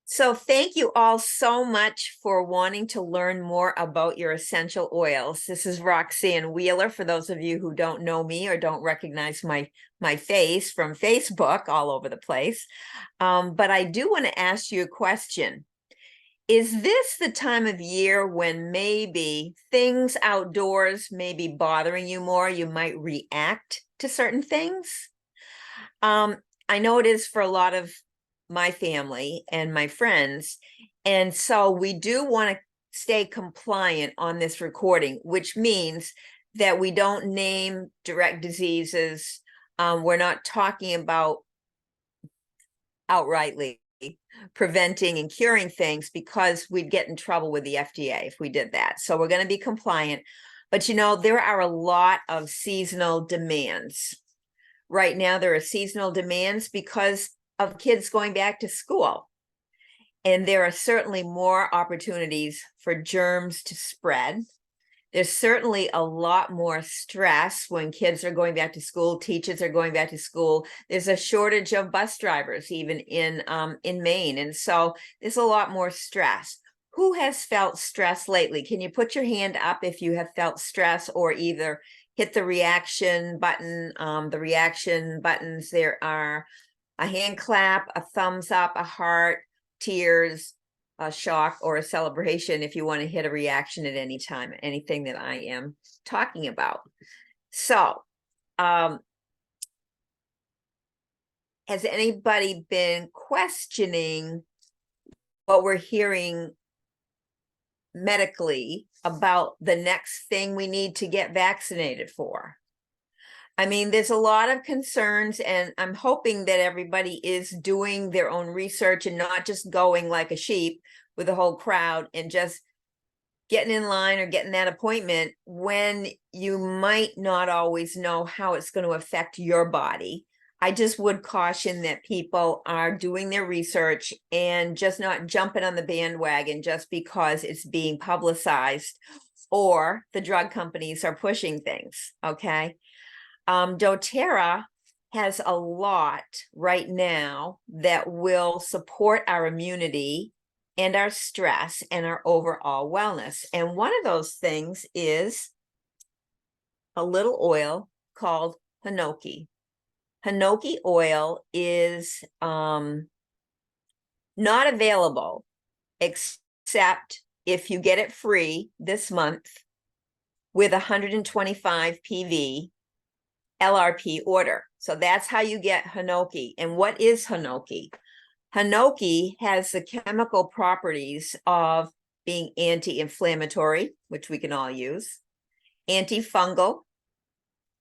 So thank you all so much for wanting to learn more about your essential oils. This is Roxanne Wheeler. For those of you who don't know me or don't recognize my face from Facebook all over the place. But I do want to ask you a question. Is this the time of year when maybe things outdoors may be bothering you more? You might react to certain things? Um, I know it is for a lot of my family and my friends. And so we do want to stay compliant on this recording, which means that we don't name direct diseases. We're not talking about outrightly preventing and curing things because we'd get in trouble with the FDA if we did that. So we're going to be compliant. But there are a lot of seasonal demands. Right now, there are seasonal demands because of kids going back to school. And there are certainly more opportunities for germs to spread. There's certainly a lot more stress when kids are going back to school, teachers are going back to school. There's a shortage of bus drivers even in Maine. And so there's a lot more stress. Who has felt stress lately? Can you put your hand up if you have felt stress, or either hit the reaction button? The reaction buttons, there are a hand clap, a thumbs up, a heart, tears, a shock, or a celebration if you want to hit a reaction at any time, anything that I am talking about. So, has anybody been questioning what we're hearing medically about the next thing we need to get vaccinated for? I mean, there's a lot of concerns, and I'm hoping that everybody is doing their own research and not just going like a sheep with the whole crowd and just getting in line or getting that appointment when you might not always know how it's going to affect your body. I just would caution that people are doing their research and just not jumping on the bandwagon just because it's being publicized or the drug companies are pushing things, okay? doTERRA has a lot right now that will support our immunity and our stress and our overall wellness. And one of those things is a little oil called Hinoki. Hinoki oil is not available except if you get it free this month with 125 PV LRP order. So that's how you get Hinoki. And what is Hinoki? Hinoki has the chemical properties of being anti-inflammatory, which we can all use, antifungal,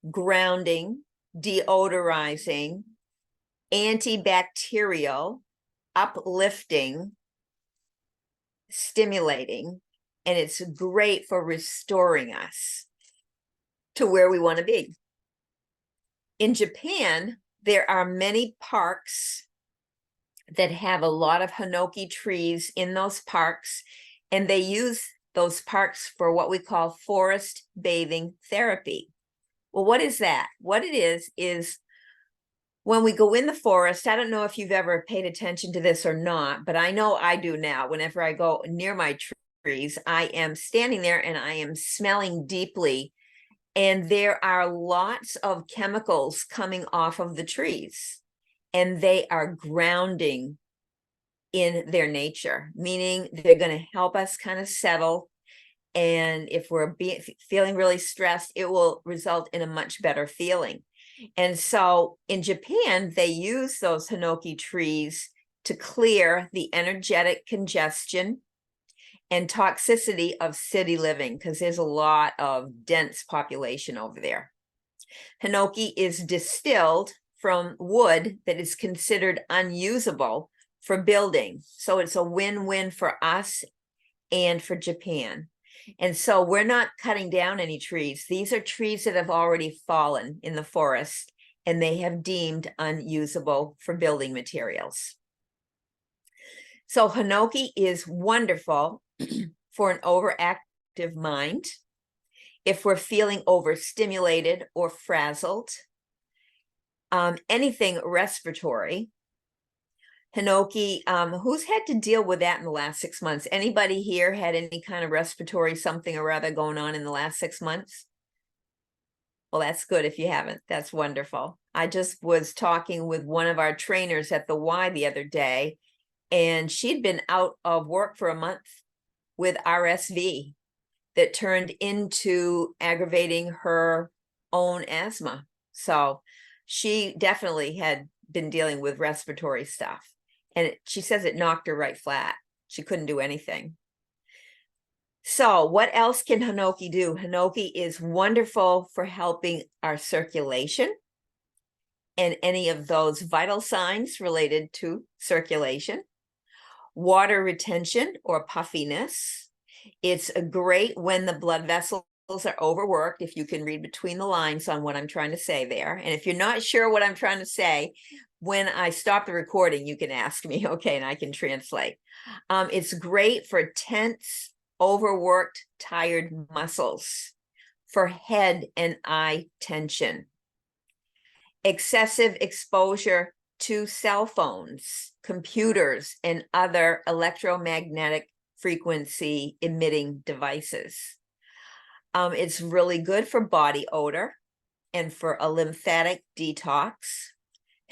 grounding, deodorizing, antibacterial, uplifting, stimulating, and it's great for restoring us to where we want to be. In Japan, there are many parks that have a lot of Hinoki trees in those parks, and they use those parks for what we call forest bathing therapy. Well, what is that? What it is when we go in the forest, I don't know if you've ever paid attention to this or not, but I know I do now. Whenever I go near my trees, I am standing there and I am smelling deeply. And there are lots of chemicals coming off of the trees, and they are grounding in their nature, meaning they're going to help us kind of settle. And if we're feeling really stressed, it will result in a much better feeling. And so in Japan, they use those Hinoki trees to clear the energetic congestion and toxicity of city living, because there's a lot of dense population over there. Hinoki is distilled from wood that is considered unusable for building. So it's a win-win for us and for Japan. And so we're not cutting down any trees. These are trees that have already fallen in the forest, and they have deemed unusable for building materials. So Hinoki is wonderful for an overactive mind, if we're feeling overstimulated or frazzled, anything respiratory. Hinoki, who's had to deal with that in the last 6 months? Anybody here had any kind of respiratory something or other going on in the last 6 months? Well, that's good if you haven't. That's wonderful. I just was talking with one of our trainers at the Y the other day, and she'd been out of work for a month with RSV that turned into aggravating her own asthma. So she definitely had been dealing with respiratory stuff. And she says it knocked her right flat. She couldn't do anything. So what else can Hinoki do? Hinoki is wonderful for helping our circulation and any of those vital signs related to circulation, water retention or puffiness. It's a great when the blood vessels are overworked, if you can read between the lines on what I'm trying to say there. And if you're not sure what I'm trying to say, when I stop the recording, you can ask me, okay, and I can translate. It's great for tense, overworked, tired muscles, for head and eye tension. Excessive exposure to cell phones, computers, and other electromagnetic frequency emitting devices. It's really good for body odor and for a lymphatic detox.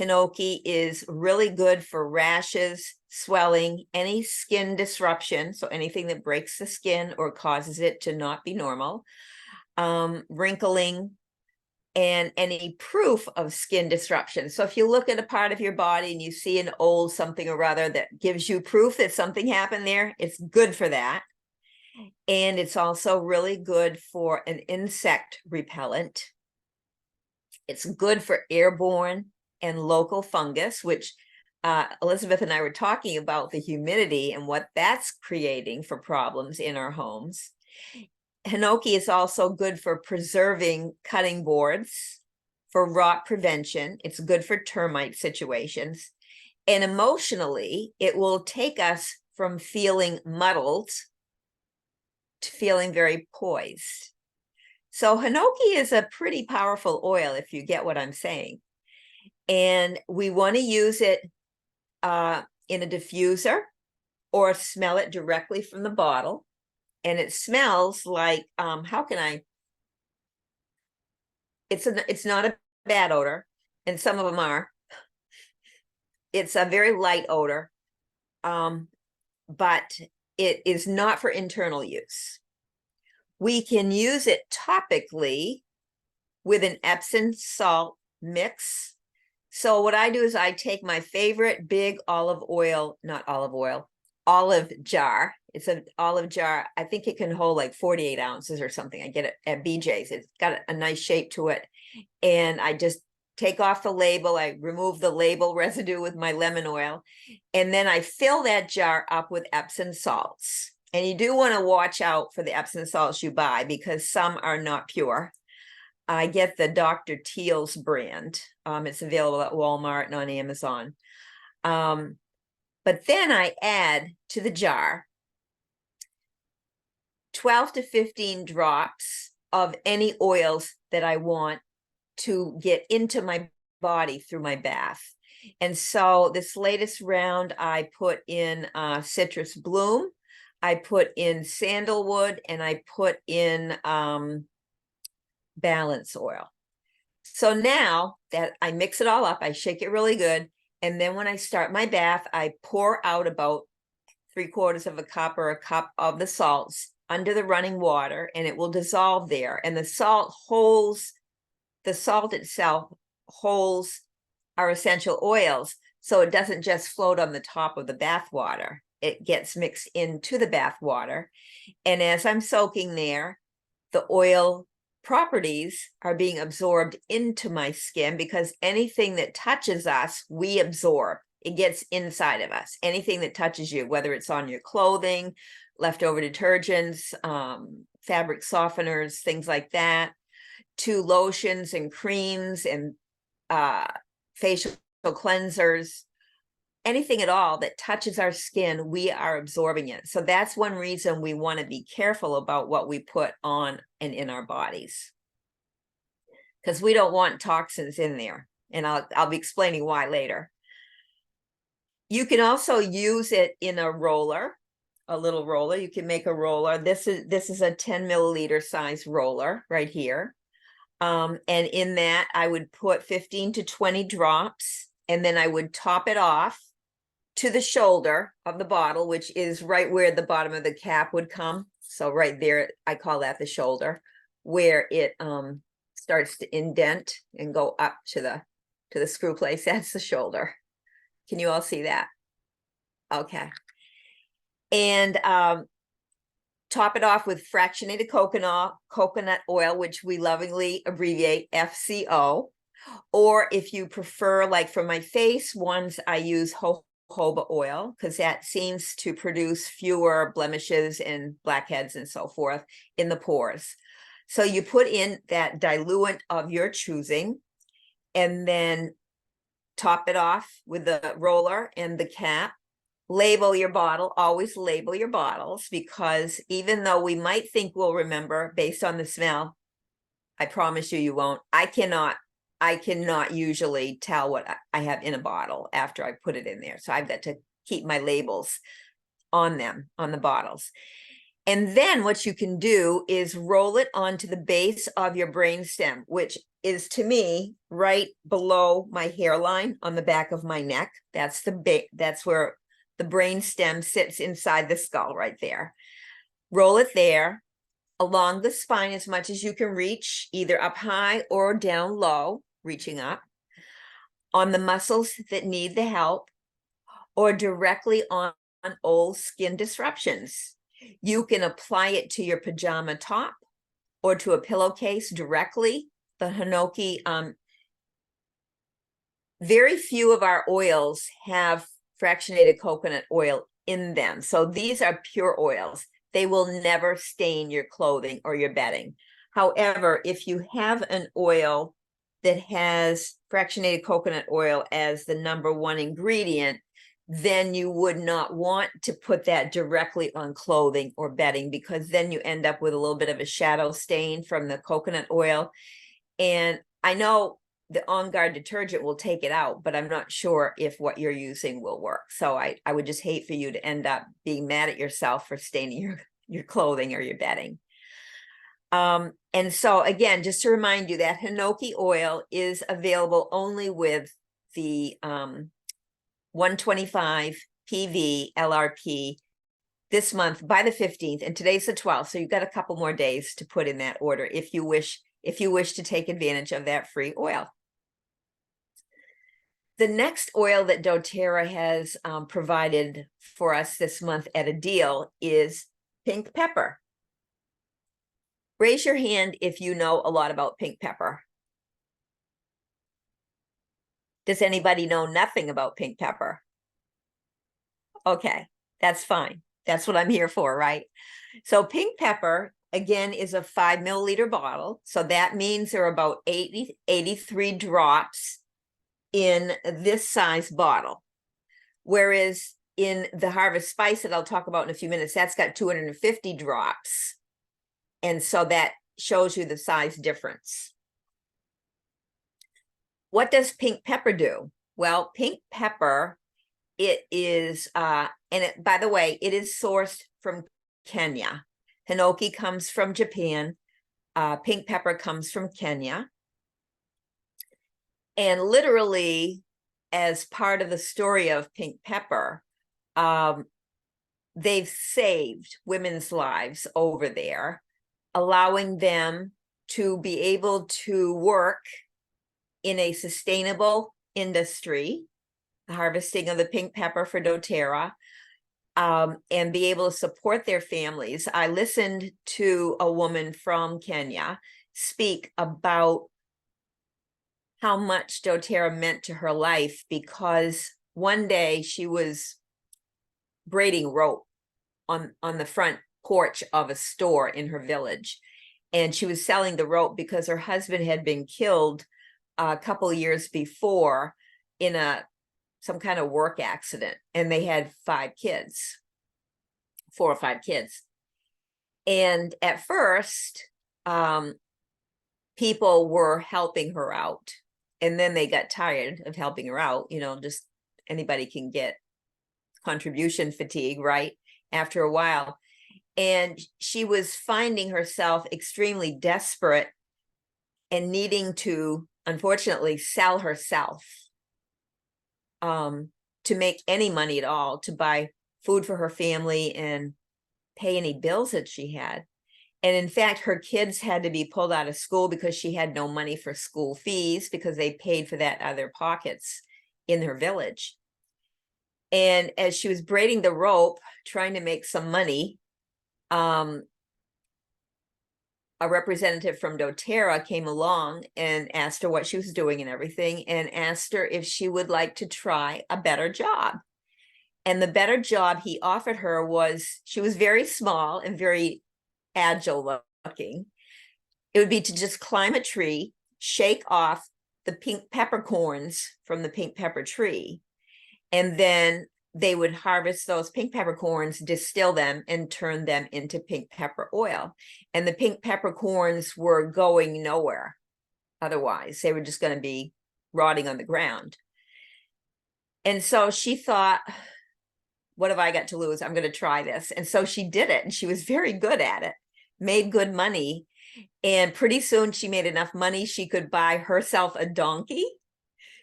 Hinoki is really good for rashes, swelling, any skin disruption, so anything that breaks the skin or causes it to not be normal, wrinkling, and any proof of skin disruption. So if you look at a part of your body and you see an old something or other that gives you proof that something happened there, it's good for that. And it's also really good for an insect repellent. It's good for airborne and local fungus, which Elizabeth and I were talking about the humidity and what that's creating for problems in our homes. Hinoki is also good for preserving cutting boards, for rot prevention. It's good for termite situations. And emotionally, it will take us from feeling muddled to feeling very poised. So Hinoki is a pretty powerful oil, if you get what I'm saying. And we want to use it in a diffuser or smell it directly from the bottle. And it smells like, how can I? It's not a bad odor, and some of them are. It's a very light odor, but it is not for internal use. We can use it topically with an Epsom salt mix. So what I do is I take my favorite big olive jar. It's an olive jar. I think it can hold like 48 ounces or something. I get it at BJ's. It's got a nice shape to it. And I just take off the label. I remove the label residue with my lemon oil. And then I fill that jar up with Epsom salts. And you do want to watch out for the Epsom salts you buy because some are not pure. I get the Dr. Teal's brand. It's available at Walmart and on Amazon. But then I add to the jar 12 to 15 drops of any oils that I want to get into my body through my bath. And so this latest round, I put in citrus bloom, I put in sandalwood, and I put in balance oil. So now that I mix it all up, I shake it really good. And then when I start my bath, I pour out about 3/4 of a cup or a cup of the salts under the running water, and it will dissolve there. And the salt itself holds our essential oils. So it doesn't just float on the top of the bath water. It gets mixed into the bath water. And as I'm soaking there, the oil properties are being absorbed into my skin because anything that touches us, we absorb. It gets inside of us. Anything that touches you, whether it's on your clothing, leftover detergents, fabric softeners, things like that, to lotions and creams and facial cleansers, anything at all that touches our skin, we are absorbing it. So that's one reason we want to be careful about what we put on and in our bodies, because we don't want toxins in there. And I'll be explaining why later. You can also use it in a roller, a little roller. You can make a roller. This is a 10 milliliter size roller right here. And in that, I would put 15 to 20 drops, and then I would top it off to the shoulder of the bottle, which is right where the bottom of the cap would come. So right there, I call that the shoulder, where it starts to indent and go up to the screw place. That's the shoulder. Can you all see that? Okay. And top it off with fractionated coconut oil, which we lovingly abbreviate FCO. Or if you prefer, like for my face ones, I use jojoba oil because that seems to produce fewer blemishes and blackheads and so forth in the pores. So you put in that diluent of your choosing and then top it off with the roller and the cap. Label your bottle, always label your bottles, because even though we might think we'll remember based on the smell, I promise you, you won't. I cannot usually tell what I have in a bottle after I put it in there. So I've got to keep my labels on them, on the bottles. And then what you can do is roll it onto the base of your brainstem, which is to me right below my hairline on the back of my neck. That's where the brainstem sits inside the skull right there. Roll it there along the spine as much as you can reach, either up high or down low, reaching up, on the muscles that need the help, or directly on old skin disruptions. You can apply it to your pajama top or to a pillowcase directly. The Hinoki, very few of our oils have fractionated coconut oil in them. So these are pure oils. They will never stain your clothing or your bedding. However, if you have an oil that has fractionated coconut oil as the #1 ingredient, then you would not want to put that directly on clothing or bedding, because then you end up with a little bit of a shadow stain from the coconut oil. And I know the On Guard detergent will take it out, but I'm not sure if what you're using will work. So I would just hate for you to end up being mad at yourself for staining your clothing or your bedding. And so again, just to remind you that Hinoki oil is available only with the 125 PV LRP this month by the 15th, and today's the 12th. So you've got a couple more days to put in that order if you wish to take advantage of that free oil. The next oil that doTERRA has provided for us this month at a deal is pink pepper. Raise your hand if you know a lot about pink pepper. Does anybody know nothing about pink pepper? Okay, that's fine. That's what I'm here for, right? So pink pepper, again, is a 5 milliliter bottle. So that means there are about 83 drops in this size bottle. Whereas in the Harvest Spice that I'll talk about in a few minutes, that's got 250 drops. And so that shows you the size difference. What does pink pepper do? Well, pink pepper, it is, by the way, it is sourced from Kenya. Hinoki comes from Japan. Pink pepper comes from Kenya. And literally, as part of the story of pink pepper, they've saved women's lives over there, allowing them to be able to work in a sustainable industry, the harvesting of the pink pepper for doTERRA, and be able to support their families. I listened to a woman from Kenya speak about how much doTERRA meant to her life, because one day she was braiding rope on the front porch of a store in her village, and she was selling the rope because her husband had been killed a couple of years before in some kind of work accident, and they had 5 kids, 4 or 5 kids. And at first, people were helping her out, and then they got tired of helping her out. You know, just anybody can get contribution fatigue, right? After a while. And she was finding herself extremely desperate and needing to, unfortunately, sell herself to make any money at all, to buy food for her family and pay any bills that she had. And in fact, her kids had to be pulled out of school because she had no money for school fees because they paid for that out of their pockets in her village. And as she was braiding the rope, trying to make some money, a representative from doTERRA came along and asked her what she was doing and everything, and asked her if she would like to try a better job. And the better job he offered her was, she was very small and very agile looking. It would be to just climb a tree, shake off the pink peppercorns from the pink pepper tree, and then they would harvest those pink peppercorns, distill them, and turn them into pink pepper oil. And the pink peppercorns were going nowhere otherwise. They were just going to be rotting on the ground. And so she thought, what have I got to lose? I'm going to try this. And so she did it, and she was very good at it, made good money. And pretty soon she made enough money, she could buy herself a donkey.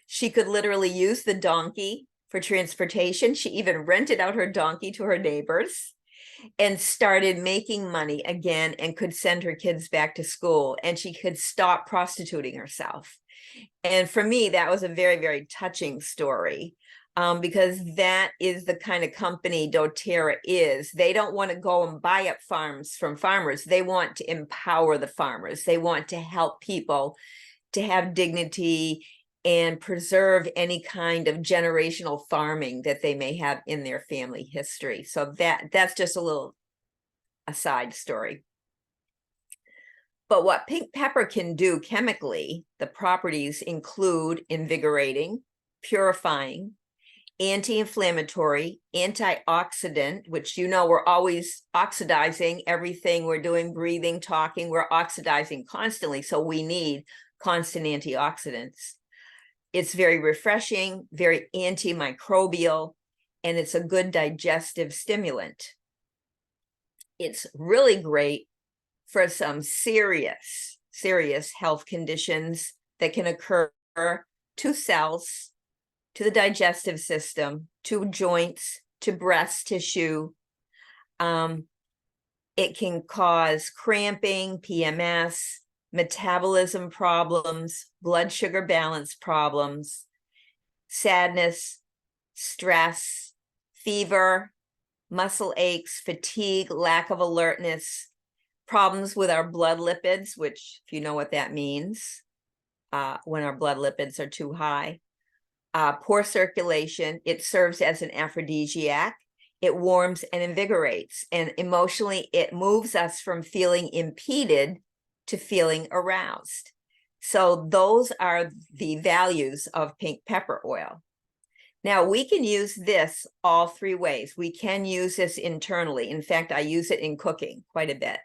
She could literally use the donkey for transportation. She even rented out her donkey to her neighbors and started making money again, and could send her kids back to school, and she could stop prostituting herself. And for me, that was a very, very touching story, because that is the kind of company doTERRA is. They don't want to go and buy up farms from farmers. They want to empower the farmers. They want to help people to have dignity and preserve any kind of generational farming that they may have in their family history. So that's just a little aside story. But what pink pepper can do chemically, the properties include invigorating, purifying, anti-inflammatory, antioxidant, which, you know, we're always oxidizing everything we're doing, breathing, talking, we're oxidizing constantly. So we need constant antioxidants. It's very refreshing, very antimicrobial, and it's a good digestive stimulant. It's really great for some serious health conditions that can occur to cells, to the digestive system, to joints, to breast tissue. It can cause cramping, PMS, metabolism problems, blood sugar balance problems, sadness, stress, fever, muscle aches, fatigue, lack of alertness, problems with our blood lipids, which, if you know what that means, when our blood lipids are too high, poor circulation. It serves as an aphrodisiac. It warms and invigorates, and emotionally, it moves us from feeling impeded to feeling aroused. So those are the values of pink pepper oil. Now, we can use this all three ways. We can use this internally. In fact, I use it in cooking quite a bit.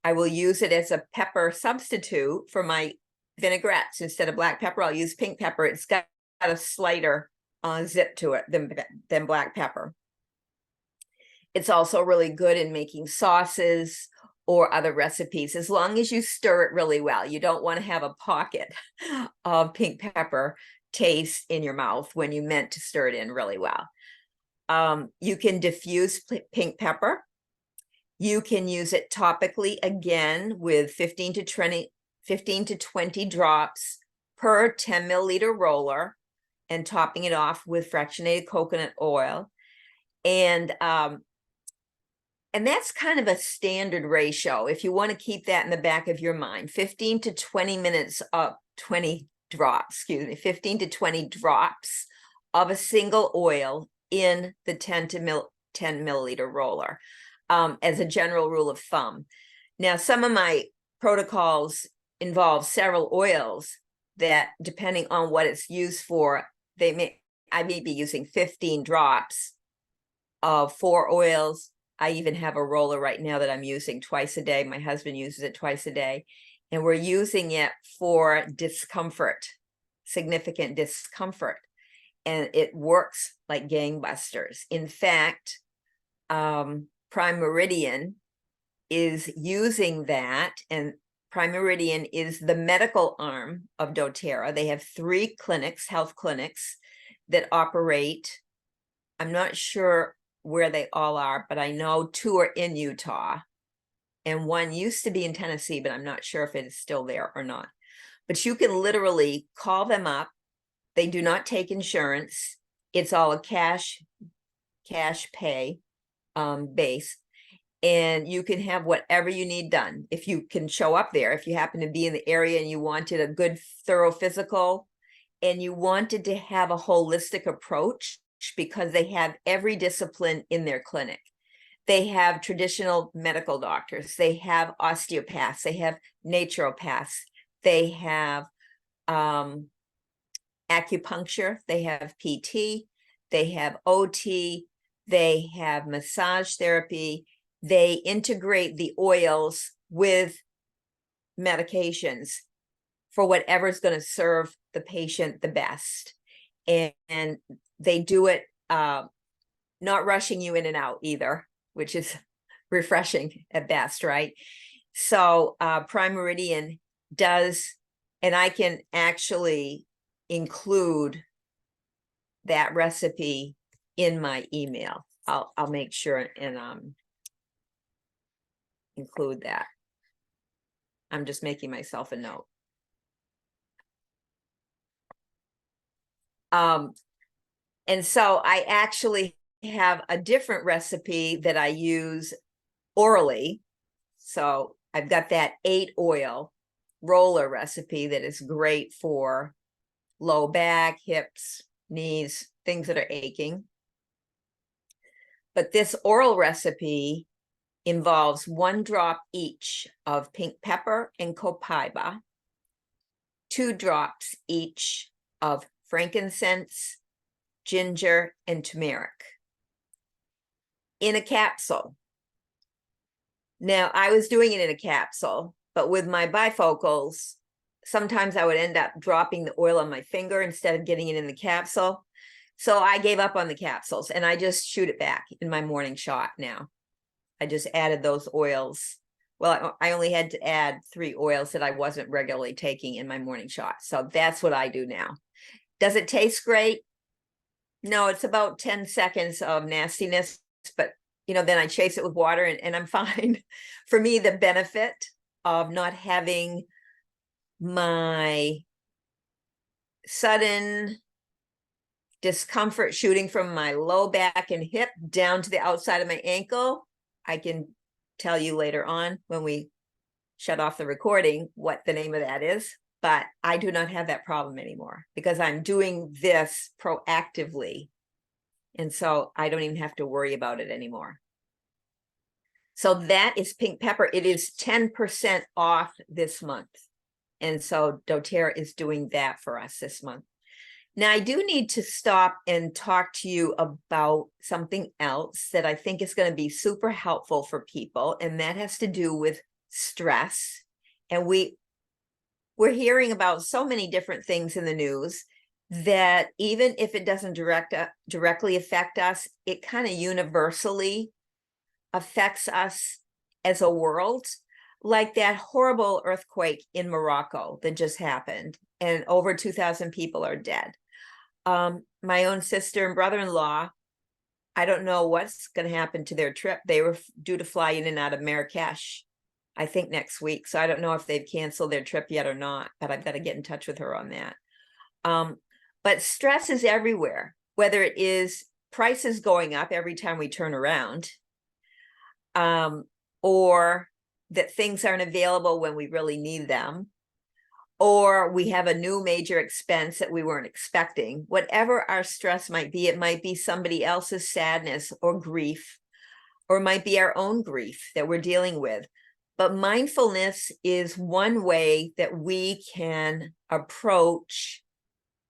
I will use it as a pepper substitute for my vinaigrettes. Instead of black pepper, I'll use pink pepper. It's got a slighter zip to it than black pepper. It's also really good in making sauces or other recipes, as long as you stir it really well. You don't want to have a pocket of pink pepper taste in your mouth when you meant to stir it in really well. You can diffuse pink pepper. You can use it topically, again, with 15 to 20 drops per 10 milliliter roller, and topping it off with fractionated coconut oil. And that's kind of a standard ratio. If you want to keep that in the back of your mind, 15 to 20 minutes of 20 drops, 15 to 20 drops of a single oil in the 10 milliliter roller, as a general rule of thumb. Now, some of my protocols involve several oils that, depending on what it's used for, I may be using 15 drops of 4 oils. I even have a roller right now that I'm using twice a day. My husband uses it twice a day, and we're using it for discomfort, significant discomfort. and it works like gangbusters. In fact, Prime Meridian is using that, and Prime Meridian is the medical arm of doTERRA. They have 3 clinics, health clinics, that operate. I'm not sure where they all are, but I know 2 are in Utah, and 1 used to be in Tennessee, but I'm not sure if it is still there or not. But you can literally call them up. They do not take insurance. It's all a cash pay base. And you can have whatever you need done. If you can show up there, if you happen to be in the area and you wanted a good, thorough physical, and you wanted to have a holistic approach, because they have every discipline in their clinic. They have traditional medical doctors, they have osteopaths, they have naturopaths, they have acupuncture, they have PT, they have OT, they have massage therapy, they integrate the oils with medications for whatever's going to serve the patient the best. And they do it not rushing you in and out either, which is refreshing at best, right? So Prime Meridian does, and I can actually include that recipe in my email. I'll make sure and include that. I'm just making myself a note. And so I actually have a different recipe that I use orally. So I've got that 8-oil roller recipe that is great for low back, hips, knees, things that are aching. But this oral recipe involves 1 drop each of pink pepper and copaiba, 2 drops each of frankincense, ginger, and turmeric in a capsule. Now, I was doing it in a capsule, but with my bifocals, sometimes I would end up dropping the oil on my finger instead of getting it in the capsule. So I gave up on the capsules and I just shoot it back in my morning shot now. I just added those oils. Well, I only had to add 3 oils that I wasn't regularly taking in my morning shot. So that's what I do now. Does it taste great? No, it's about 10 seconds of nastiness, but then I chase it with water and I'm fine. For me, the benefit of not having my sudden discomfort shooting from my low back and hip down to the outside of my ankle, I can tell you later on when we shut off the recording what the name of that is. But I do not have that problem anymore because I'm doing this proactively. And so I don't even have to worry about it anymore. So that is pink pepper. It is 10% off this month. And so doTERRA is doing that for us this month. Now, I do need to stop and talk to you about something else that I think is going to be super helpful for people, and that has to do with stress. And we're hearing about so many different things in the news that even if it doesn't directly affect us, it kind of universally affects us as a world, like that horrible earthquake in Morocco that just happened, and over 2,000 people are dead. My own sister and brother-in-law, I don't know what's going to happen to their trip. They were due to fly in and out of Marrakesh, I think next week. So I don't know if they've canceled their trip yet or not, but I've got to get in touch with her on that. But stress is everywhere, whether it is prices going up every time we turn around, or that things aren't available when we really need them, or we have a new major expense that we weren't expecting. Whatever our stress might be, it might be somebody else's sadness or grief, or it might be our own grief that we're dealing with. But mindfulness is one way that we can approach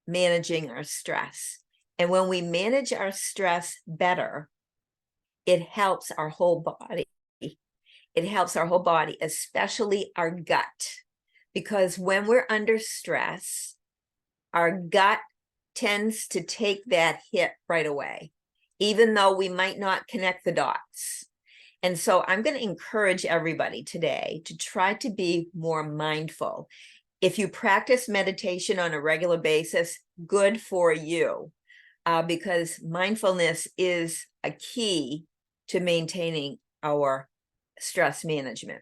managing our stress. And when we manage our stress better, it helps our whole body. It helps our whole body, especially our gut. Because when we're under stress, our gut tends to take that hit right away, even though we might not connect the dots. And so I'm going to encourage everybody today to try to be more mindful. If you practice meditation on a regular basis, good for you, because mindfulness is a key to maintaining our stress management.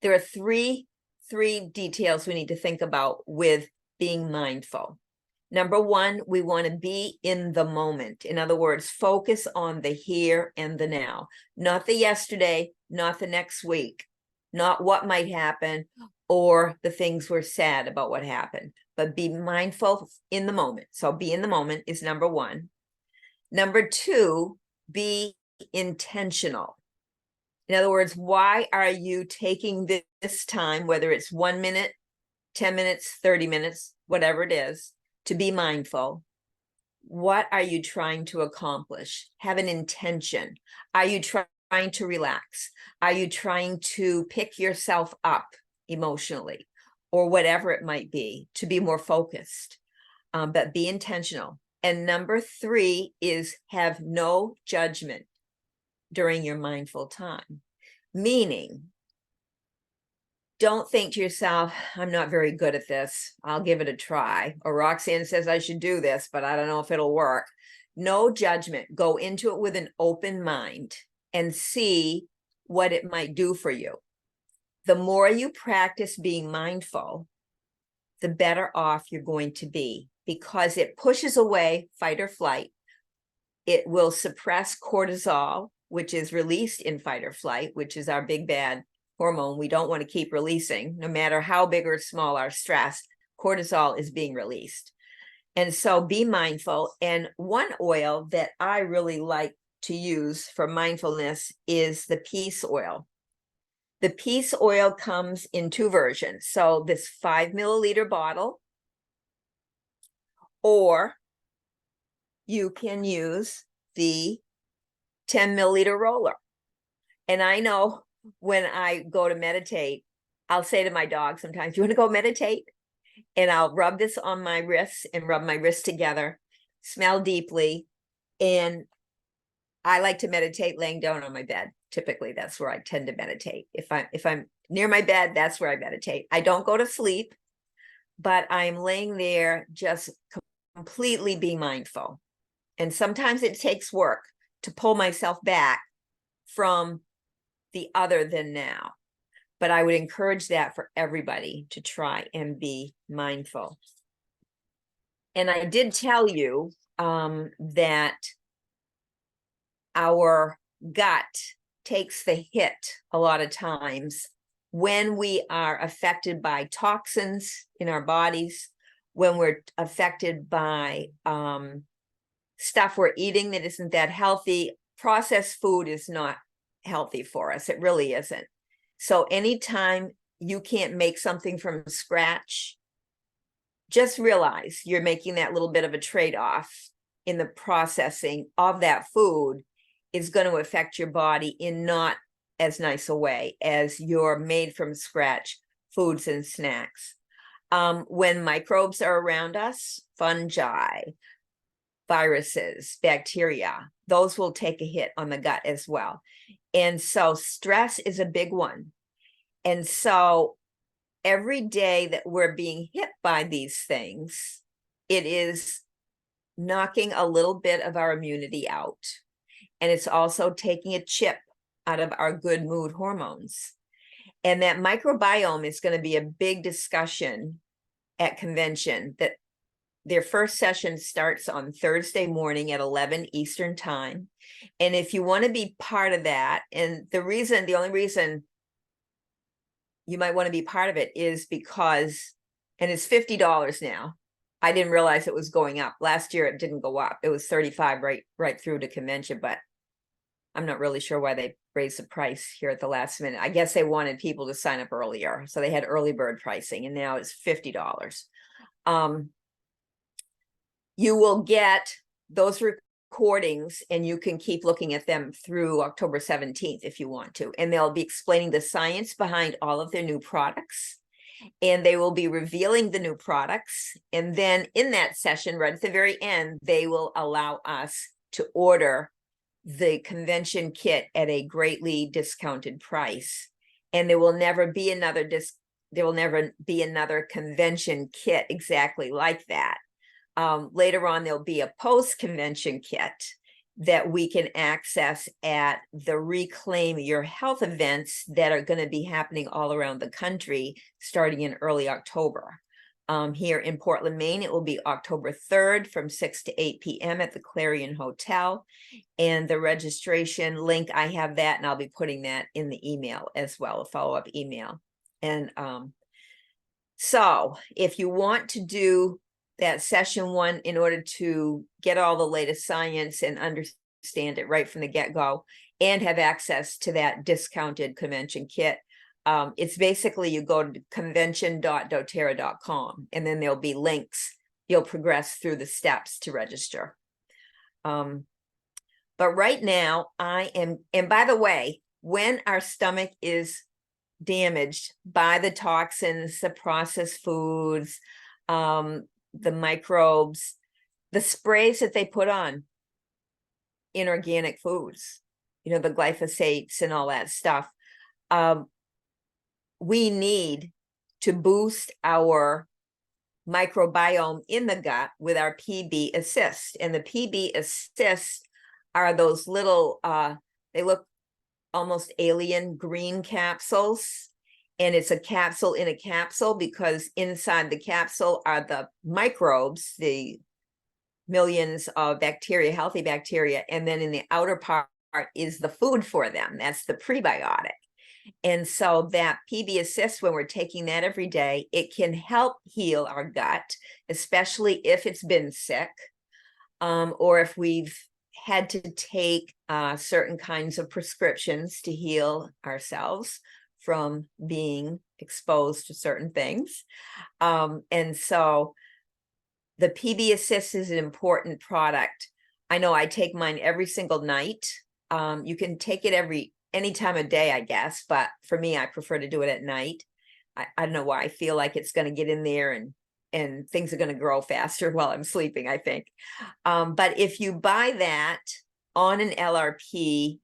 There are three details we need to think about with being mindful. Number one, we want to be in the moment. In other words, focus on the here and the now, not the yesterday, not the next week, not what might happen, or the things we're sad about what happened, but be mindful in the moment. So be in the moment is number one. Number two, be intentional. In other words, why are you taking this time, whether it's 1 minute, 10 minutes, 30 minutes, whatever it is, to be mindful? What are you trying to accomplish? Have an intention. Are you trying to relax? Are you trying to pick yourself up emotionally, or whatever it might be, to be more focused? But be intentional. And number three is have no judgment during your mindful time. Meaning, don't think to yourself, I'm not very good at this, I'll give it a try. Or Roxanne says I should do this, but I don't know if it'll work. No judgment. Go into it with an open mind and see what it might do for you. The more you practice being mindful, the better off you're going to be, because it pushes away fight or flight. It will suppress cortisol, which is released in fight or flight, which is our big bad hormone we don't want to keep releasing. No matter how big or small our stress, cortisol is being released. And so be mindful. And one oil that I really like to use for mindfulness is the peace oil. The peace oil comes in two versions. So this 5 milliliter bottle, or you can use the 10 milliliter roller. And I know when I go to meditate, I'll say to my dog sometimes, you want to go meditate? And I'll rub this on my wrists and rub my wrists together, smell deeply. And I like to meditate laying down on my bed. Typically, that's where I tend to meditate. If I'm near my bed, that's where I meditate. I don't go to sleep, but I'm laying there just completely being mindful. And sometimes it takes work to pull myself back from the other than now. But I would encourage that for everybody to try and be mindful. And I did tell you that our gut takes the hit a lot of times when we are affected by toxins in our bodies, when we're affected by stuff we're eating that isn't that healthy. Processed food is not healthy for us. It really isn't. So anytime you can't make something from scratch, just realize you're making that little bit of a trade-off in the processing of that food is going to affect your body in not as nice a way as your made from scratch foods and snacks. When microbes are around us, fungi, viruses, bacteria, those will take a hit on the gut as well. And so stress is a big one. And so every day that we're being hit by these things, it is knocking a little bit of our immunity out. And it's also taking a chip out of our good mood hormones. And that microbiome is going to be a big discussion at convention. That their first session starts on Thursday morning at 11 Eastern time. And if you want to be part of that, and the only reason you might want to be part of it is because, and it's $50 now. I didn't realize it was going up. Last year, it didn't go up. It was $35 right through to convention, but I'm not really sure why they raised the price here at the last minute. I guess they wanted people to sign up earlier. So they had early bird pricing, and now it's $50. You will get those recordings, and you can keep looking at them through October 17th if you want to. And they'll be explaining the science behind all of their new products. and they will be revealing the new products. And then in that session, right at the very end, they will allow us to order the convention kit at a greatly discounted price. And there will never be another convention kit exactly like that. Later on, there'll be a post-convention kit that we can access at the Reclaim Your Health events that are going to be happening all around the country starting in early October. Here in Portland, Maine, it will be October 3rd from 6 to 8 p.m. at the Clarion Hotel. And the registration link, I have that, and I'll be putting that in the email as well, a follow-up email. And so if you want to do that session 1 in order to get all the latest science and understand it right from the get-go and have access to that discounted convention kit, it's basically you go to convention.doterra.com and then there'll be links. You'll progress through the steps to register. But right now and by the way, when our stomach is damaged by the toxins, the processed foods, the microbes, the sprays that they put on in organic foods, you know, the glyphosates and all that stuff, we need to boost our microbiome in the gut with our PB Assist. And the PB Assist are those little, they look almost alien green capsules. And it's a capsule in a capsule because inside the capsule are the microbes, the millions of bacteria, healthy bacteria. And then in the outer part is the food for them. That's the prebiotic. And so that PB Assist, when we're taking that every day, it can help heal our gut, especially if it's been sick, or if we've had to take certain kinds of prescriptions to heal ourselves from being exposed to certain things. And so the PB Assist is an important product. I know I take mine every single night. You can take it any time of day, I guess, but for me, I prefer to do it at night. I don't know why. I feel like it's going to get in there and things are going to grow faster while I'm sleeping, I think. But if you buy that on an LRP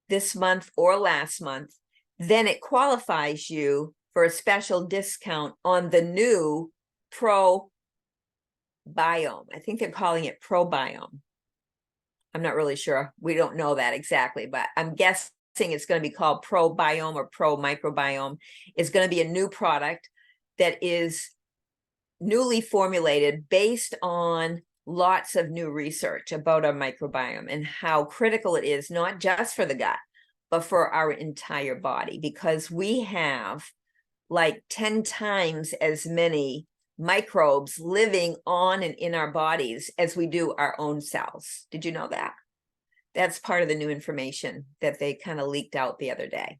this month or last month, then it qualifies you for a special discount on the new Pro Biome. I think they're calling it Pro Biome. I'm not really sure. We don't know that exactly, but I'm guessing it's going to be called Pro Biome or Pro Microbiome. It's going to be a new product that is newly formulated based on lots of new research about our microbiome and how critical it is, not just for the gut, but for our entire body, because we have like 10 times as many microbes living on and in our bodies as we do our own cells. Did you know that? That's part of the new information that they kind of leaked out the other day.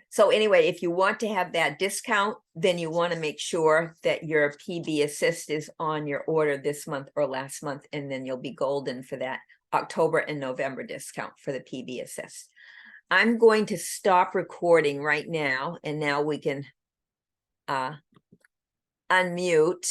So anyway, if you want to have that discount, then you want to make sure that your PB Assist is on your order this month or last month, and then you'll be golden for that October and November discount for the PB Assist. I'm going to stop recording right now, and now we can unmute.